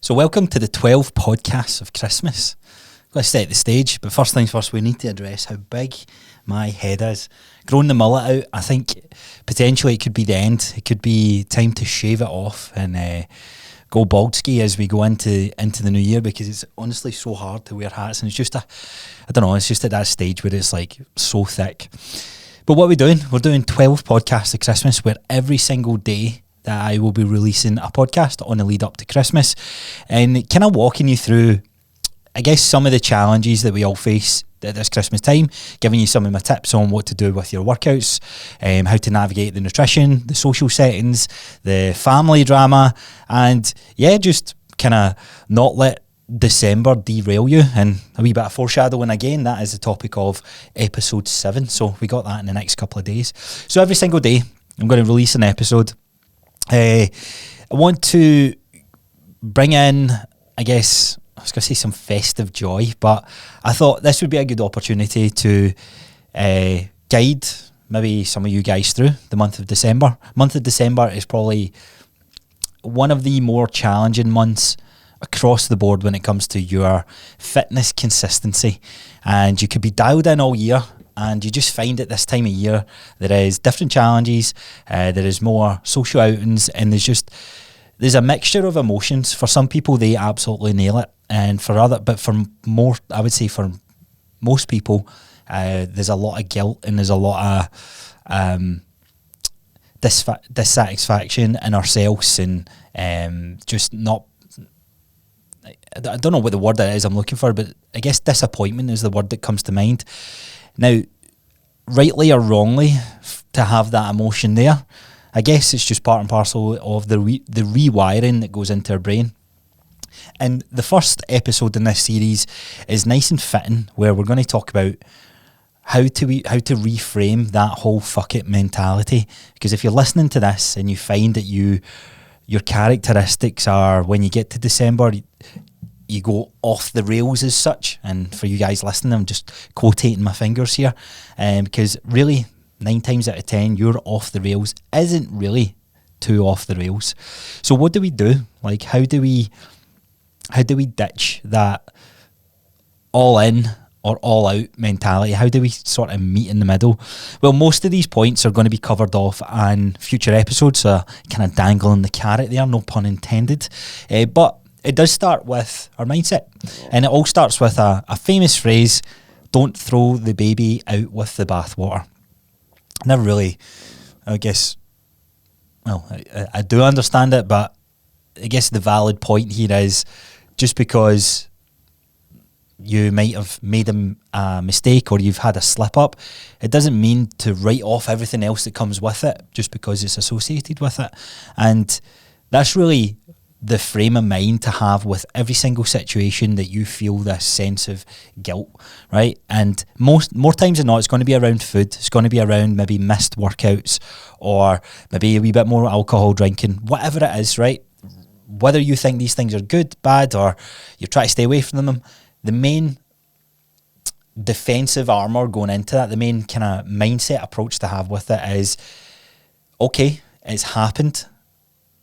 So welcome to the 12 podcasts of Christmas. Let's set the stage, but first things first, we need to address how big my head is. Growing the mullet out, I think potentially it could be the end. It could be time to shave it off and go bald ski as we go into the new year, because it's honestly so hard to wear hats, and it's just it's just at that stage where it's like so thick. But what are we doing? We're doing 12 podcasts of Christmas, where every single day that I will be releasing a podcast on the lead up to Christmas, and kind of walking you through, I guess, some of the challenges that we all face at this Christmas time, giving you some of my tips on what to do with your workouts, how to navigate the nutrition, the social settings, the family drama, and just kind of not let December derail you. And a wee bit of foreshadowing again, that is the topic of episode 7, so we got that in the next couple of days. So every single day I'm going to release an episode. I want to bring in, I guess, I was going to say some festive joy, but I thought this would be a good opportunity to guide maybe some of you guys through the month of December. Month of December is probably one of the more challenging months across the board when it comes to your fitness consistency, and you could be dialed in all year, and you just find at this time of year there is different challenges, there is more social outings, and there's a mixture of emotions. For some people, they absolutely nail it, and for I would say for most people, there's a lot of guilt and there's a lot of dissatisfaction in ourselves, and just not. I don't know what the word that is I'm looking for, but I guess disappointment is the word that comes to mind. Now, rightly or wrongly, to have that emotion there, I guess it's just part and parcel of the rewiring that goes into our brain. And the first episode in this series is nice and fitting, where we're going to talk about how to reframe that whole fuck it mentality. Because if you're listening to this and you find that your characteristics are, when you get to December, you go off the rails as such, and for you guys listening, I'm just quotating my fingers here, because really 9 times out of 10 you're off the rails isn't really too off the rails. So what do we do? Like, how do we ditch that all in or all out mentality? How do we sort of meet in the middle? Well, most of these points are going to be covered off in future episodes, so kind of dangling the carrot there, no pun intended, but it does start with our mindset, and it all starts with a famous phrase: don't throw the baby out with the bathwater. Never really, I guess, well, I do understand it, but I guess the valid point here is, just because you might have made a mistake or you've had a slip up, it doesn't mean to write off everything else that comes with it just because it's associated with it. And that's really the frame of mind to have with every single situation that you feel this sense of guilt, right? And more times than not, it's going to be around food. It's going to be around maybe missed workouts, or maybe a wee bit more alcohol drinking, whatever it is, right? Whether you think these things are good, bad, or you try to stay away from them, the main defensive armour going into that, the main kind of mindset approach to have with it is, okay, it's happened.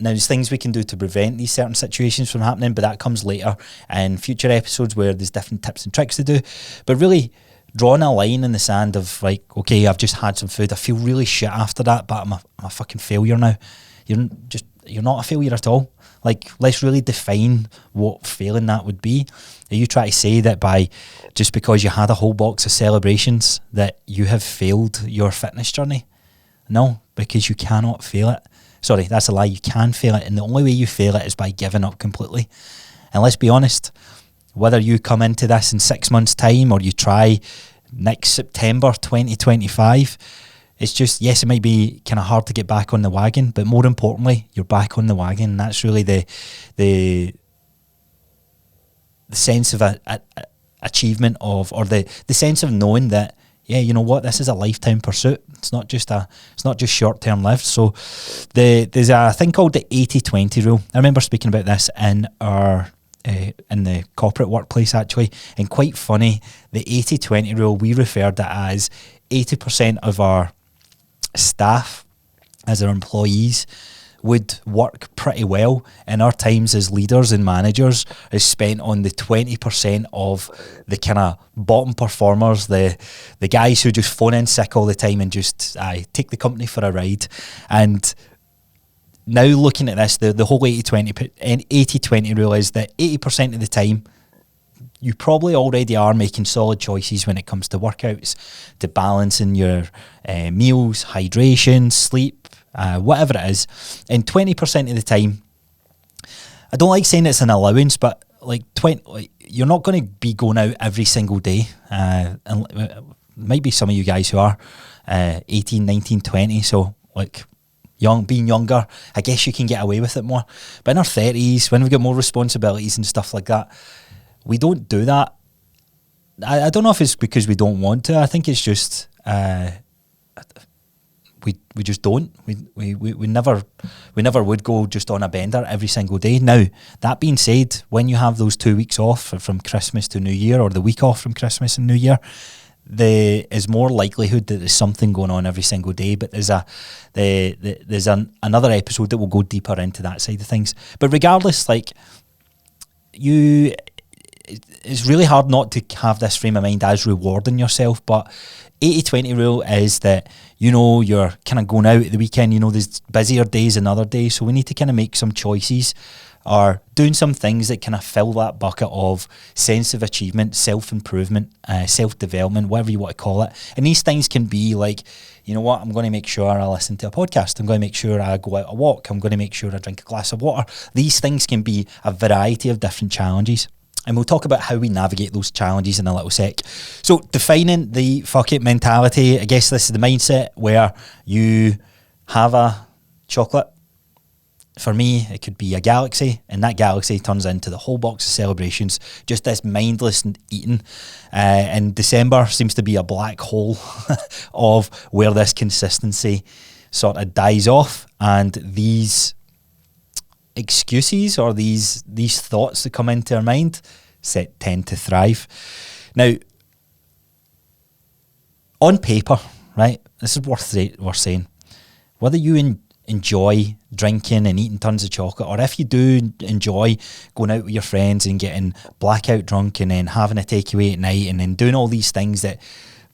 Now, there's things we can do to prevent these certain situations from happening, but that comes later in future episodes where there's different tips and tricks to do. But really drawing a line in the sand of, like, okay, I've just had some food, I feel really shit after that, but I'm a fucking failure now. You're not a failure at all. Like, let's really define what failing that would be. Are you trying to say that by just because you had a whole box of celebrations that you have failed your fitness journey? No, because you cannot fail it. Sorry, that's a lie. You can fail it, and the only way you fail it is by giving up completely. And let's be honest, whether you come into this in 6 months' time or you try next September 2025, it's just, yes, it might be kind of hard to get back on the wagon, but more importantly, you're back on the wagon. And that's really the sense of achievement of, or the sense of knowing that, yeah, you know what, this is a lifetime pursuit. It's not just short-term lived. So there's a thing called the 80-20 rule. I remember speaking about this in the corporate workplace, actually, and quite funny, the 80-20 rule, we referred to it as 80% of our staff, as our employees, would work pretty well in our times as leaders and managers is spent on the 20% of the kind of bottom performers, the guys who just phone in sick all the time and just take the company for a ride. And now looking at this, the whole 80-20 rule is that 80% of the time you probably already are making solid choices when it comes to workouts, to balancing your meals, hydration, sleep, whatever it is. And 20% of the time, I don't like saying it's an allowance, but like you're not going to be going out every single day. And might be some of you guys who are 18, 19, 20, so like being younger, I guess you can get away with it more. But in our 30s, when we've got more responsibilities and stuff like that, we don't do that. I don't know if it's because we don't want to. I think it's just we just don't. We never would go just on a bender every single day. Now, that being said, when you have those 2 weeks off from Christmas to New Year, or the week off from Christmas and New Year, there is more likelihood that there's something going on every single day. But there's another episode that will go deeper into that side of things. But regardless, like it's really hard not to have this frame of mind as rewarding yourself. But 80-20 rule is that, you're kind of going out at the weekend, there's busier days than other days, so we need to kind of make some choices or doing some things that kind of fill that bucket of sense of achievement, self-improvement, self-development, whatever you want to call it. And these things can be like, you know what, I'm going to make sure I listen to a podcast. I'm going to make sure I go out a walk. I'm going to make sure I drink a glass of water. These things can be a variety of different challenges. And we'll talk about how we navigate those challenges in a little sec. So defining the fuck it mentality, I guess this is the mindset where you have a chocolate. For me, it could be a galaxy, and that galaxy turns into the whole box of celebrations, just this mindless eating. And December seems to be a black hole of where this consistency sort of dies off, and these excuses or these thoughts that come into our mind tend to thrive. Now, on paper, right, this is worth saying, whether you enjoy drinking and eating tons of chocolate, or if you do enjoy going out with your friends and getting blackout drunk and then having a takeaway at night and then doing all these things that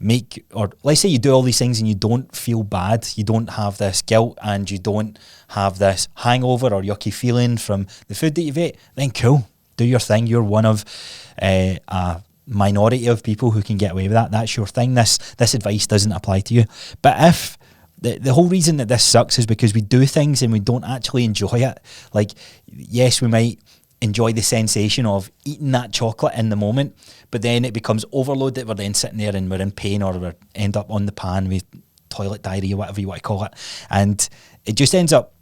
make, or let's say you do all these things and you don't feel bad, you don't have this guilt and you don't have this hangover or yucky feeling from the food that you've ate, then cool, do your thing. You're one of a minority of people who can get away with that. That's your thing. This advice doesn't apply to you. But if the whole reason that this sucks is because we do things and we don't actually enjoy it. Like, yes, we might enjoy the sensation of eating that chocolate in the moment, but then it becomes overload that we're then sitting there and we're in pain, or we end up on the pan with toilet diarrhea, whatever you want to call it. And it just ends up,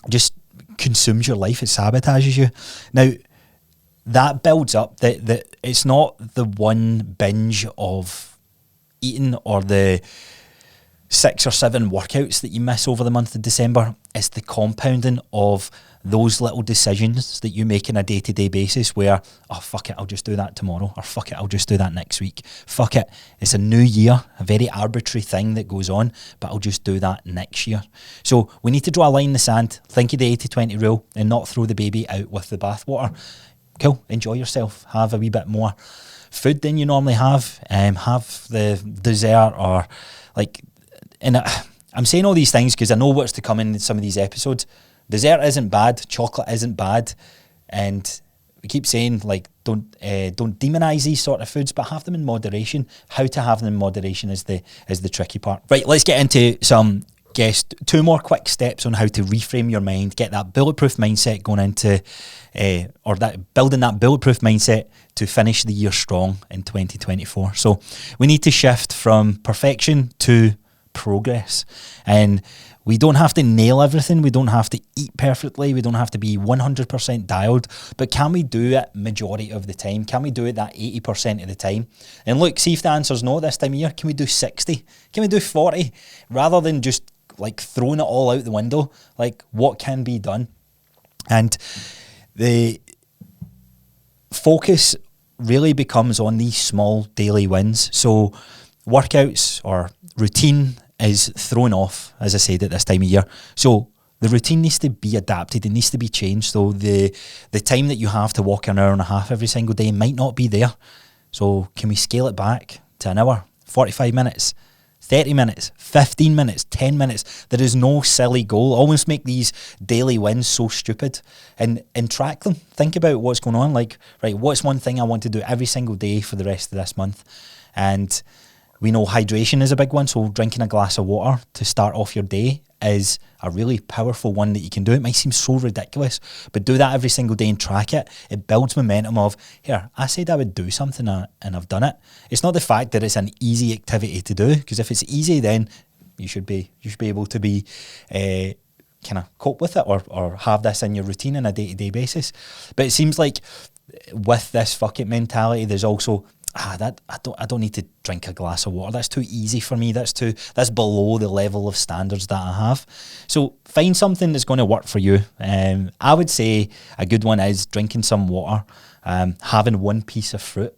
just consumes your life. It sabotages you. Now, that builds up that it's not the one binge of eating or the 6 or 7 workouts that you miss over the month of December. It's the compounding of those little decisions that you make on a day-to-day basis where, oh, fuck it, I'll just do that tomorrow, or fuck it, I'll just do that next week. Fuck it, it's a new year, a very arbitrary thing that goes on, but I'll just do that next year. So we need to draw a line in the sand, think of the 80-20 rule, and not throw the baby out with the bathwater. Cool, enjoy yourself, have a wee bit more food than you normally have the dessert, or like, and I'm saying all these things because I know what's to come in some of these episodes. Dessert isn't bad, chocolate isn't bad, and we keep saying, like, don't demonize these sort of foods, but have them in moderation. How to have them in moderation is the tricky part. Right, let's get into two more quick steps on how to reframe your mind, get that bulletproof mindset going into, building that bulletproof mindset to finish the year strong in 2024. So we need to shift from perfection to progress, and we don't have to nail everything, we don't have to eat perfectly, we don't have to be 100% dialed, but can we do it majority of the time? Can we do it that 80% of the time? And look, see if the answer's no this time of year. Can we do 60? Can we do 40? Rather than just like throwing it all out the window, like what can be done? And the focus really becomes on these small daily wins. So workouts or routine is thrown off, as I said, at this time of year. So The routine needs to be adapted. It needs to be changed. So the time that you have to walk an hour and a half every single day might not be there. So can we scale it back to an hour, 45 minutes, 30 minutes, 15 minutes, 10 minutes? There is no silly goal. Almost make these daily wins so stupid and track them. Think about what's going on. Like, right, what's one thing I want to do every single day for the rest of this month? And we know hydration is a big one. So drinking a glass of water to start off your day is a really powerful one that you can do. It might seem so ridiculous, but do that every single day and track it. It builds momentum of, here, I said I would do something and I've done it. It's not the fact that it's an easy activity to do, because if it's easy, then you should be able to be kind of cope with it or have this in your routine on a day-to-day basis. But it seems like with this fuck it mentality, there's also that I don't need to drink a glass of water. That's too easy for me. That's below the level of standards that I have. So find something that's going to work for you. I would say a good one is drinking some water, having one piece of fruit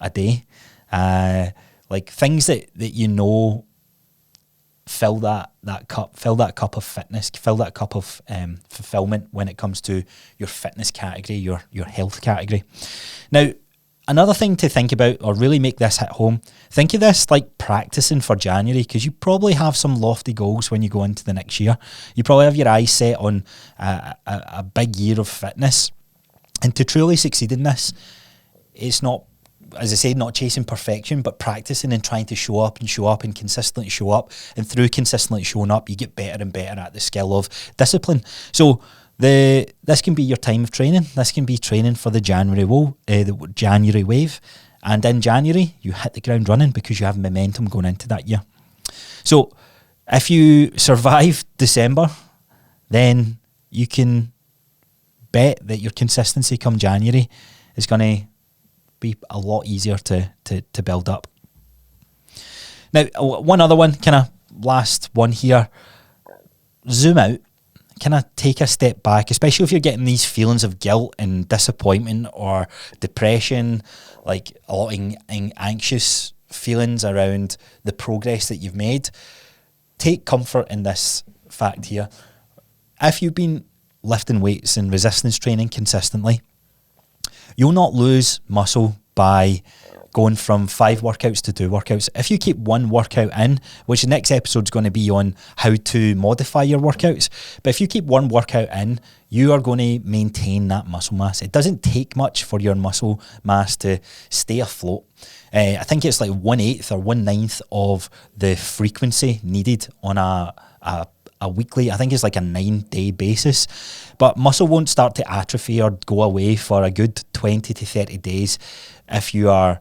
a day, like things that you know fill that cup of fitness, fill that cup of fulfillment when it comes to your fitness category, your health category. Now, another thing to think about, or really make this hit home, think of this like practicing for January, because you probably have some lofty goals when you go into the next year. You probably have your eyes set on a big year of fitness. And to truly succeed in this, it's not, as I said, not chasing perfection, but practicing and trying to show up and consistently show up. And through consistently showing up, you get better and better at the skill of discipline. So this can be your time of training. This can be training for the January wave. And in January, you hit the ground running because you have momentum going into that year. So if you survive December, then you can bet that your consistency come January is going to be a lot easier to build up. Now, one other one, kind of last one here, zoom out. Kind of take a step back, especially if you're getting these feelings of guilt and disappointment or depression, like a lot of anxious feelings around the progress that you've made. Take comfort in this fact here. If you've been lifting weights and resistance training consistently, you'll not lose muscle by going from 5 workouts to 2 workouts. If you keep one workout in, which the next episode's going to be on how to modify your workouts, but if you keep one workout in, you are going to maintain that muscle mass. It doesn't take much for your muscle mass to stay afloat. I think it's like 1/8 or 1/9 of the frequency needed on a weekly, I think it's like a 9-day basis. But muscle won't start to atrophy or go away for a good 20 to 30 days if you are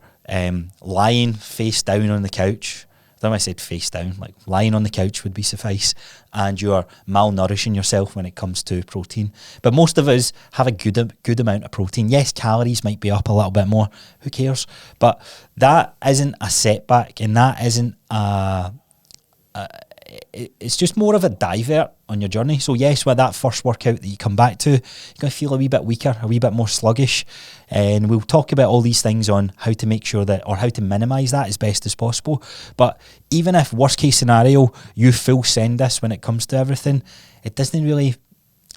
lying face down on the couch. I don't know why I said face down, like lying on the couch would be suffice, and you're malnourishing yourself when it comes to protein. But most of us have a good amount of protein. Yes, calories might be up a little bit more, who cares? But that isn't a setback, and that isn't it's just more of a divert on your journey. So yes, with that first workout that you come back to, you're going to feel a wee bit weaker, a wee bit more sluggish. And we'll talk about all these things on how to make sure that, or how to minimise that as best as possible. But even if worst case scenario, you full send this when it comes to everything, it doesn't really,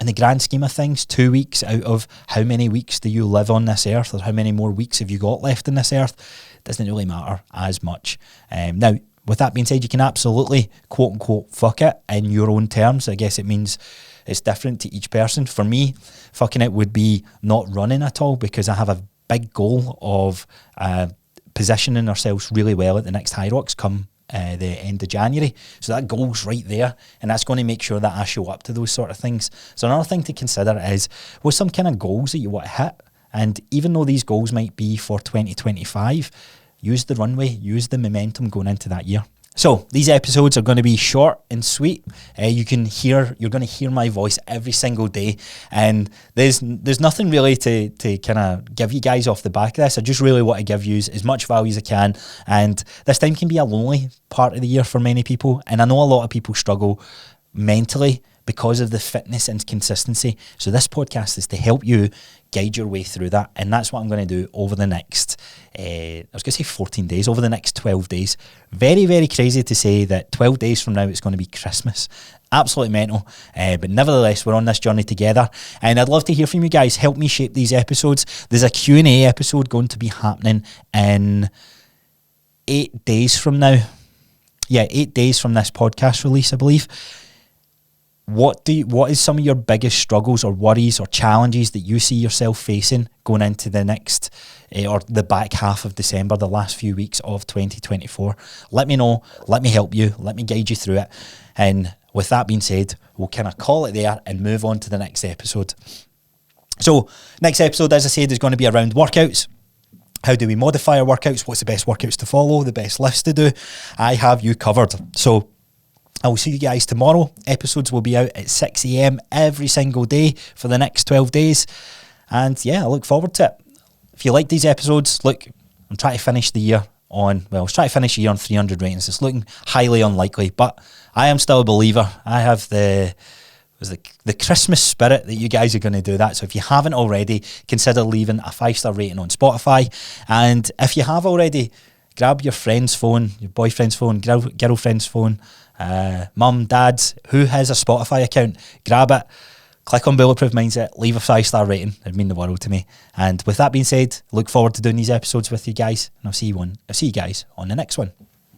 in the grand scheme of things, 2 weeks out of how many weeks do you live on this earth, or how many more weeks have you got left in this earth, it doesn't really matter as much. Now, with that being said, you can absolutely, quote unquote, fuck it in your own terms. I guess it means it's different to each person. For me, fucking it would be not running at all, because I have a big goal of positioning ourselves really well at the next High Rocks come the end of January. So that goal's right there, and that's going to make sure that I show up to those sort of things. So another thing to consider is, what's some kind of goals that you want to hit? And even though these goals might be for 2025, use the runway, use the momentum going into that year. So these episodes are going to be short and sweet. You're going to hear my voice every single day, and there's nothing really to kind of give you guys off the back of this. I just really want to give you as much value as I can, and this time can be a lonely part of the year for many people, and I know a lot of people struggle mentally because of the fitness and consistency. So this podcast is to help you guide your way through that, and that's what I'm going to do over the next I was going to say 14 days, over the next 12 days. Very, very crazy to say that 12 days from now it's going to be Christmas. Absolutely mental. But nevertheless, we're on this journey together. And I'd love to hear from you guys. Help me shape these episodes. There's a Q&A episode going to be happening in 8 days from now. Yeah, 8 days from this podcast release, I believe. What is some of your biggest struggles or worries or challenges that you see yourself facing going into the next or the back half of December, the last few weeks of 2024? Let me know. Let me help you. Let me guide you through it. And with that being said, we'll kind of call it there and move on to the next episode. So next episode, as I said, is going to be around workouts. How do we modify our workouts? What's the best workouts to follow? The best lifts to do? I have you covered. So I will see you guys tomorrow. Episodes will be out at 6 a.m. every single day for the next 12 days. And yeah, I look forward to it. If you like these episodes, look, I'm trying to finish the year on, well, I was trying to finish the year on 300 ratings. It's looking highly unlikely, but I am still a believer. I have the Christmas spirit that you guys are going to do that. So if you haven't already, consider leaving a 5-star rating on Spotify. And if you have already, grab your friend's phone, your boyfriend's phone, girlfriend's phone, mum, dad, who has a Spotify account, grab it, click on Bulletproof Mindset, leave a 5-star rating. It'd mean the world to me. And with that being said, look forward to doing these episodes with you guys, and I'll see you guys on the next one.